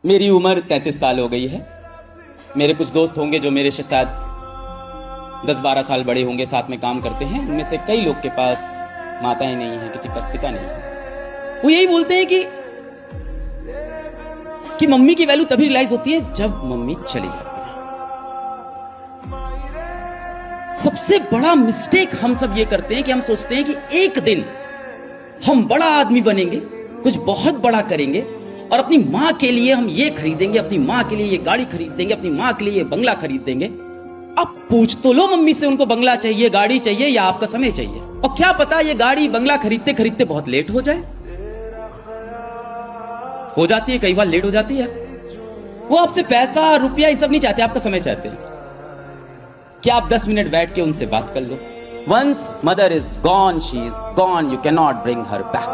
मेरी उम्र 33 साल हो गई है। मेरे कुछ दोस्त होंगे जो मेरे से शायद 10-12 साल बड़े होंगे, साथ में काम करते हैं। उनमें से कई लोग के पास माताएं नहीं हैं, किसी के पास पिता नहीं है। वो यही बोलते हैं कि मम्मी की वैल्यू तभी रियलाइज होती है जब मम्मी चली जाती है। सबसे बड़ा मिस्टेक हम सब ये करते हैं कि हम सोचते हैं कि एक दिन हम बड़ा आदमी बनेंगे, कुछ बहुत बड़ा करेंगे और अपनी माँ के लिए हम ये खरीदेंगे, अपनी माँ के लिए ये गाड़ी खरीद देंगे, अपनी माँ के लिए ये बंगला खरीद देंगे। अब पूछ तो लो मम्मी से, उनको बंगला चाहिए, गाड़ी चाहिए या आपका समय चाहिए। और क्या पता ये गाड़ी बंगला खरीदते खरीदते बहुत लेट हो जाए। हो जाती है, कई बार लेट हो जाती है। वो आपसे पैसा रुपया ये सब नहीं चाहते, आपका समय चाहते हैं। क्या आप 10 मिनट बैठ के उनसे बात कर लो। Once mother is gone, she is gone, you cannot bring her back.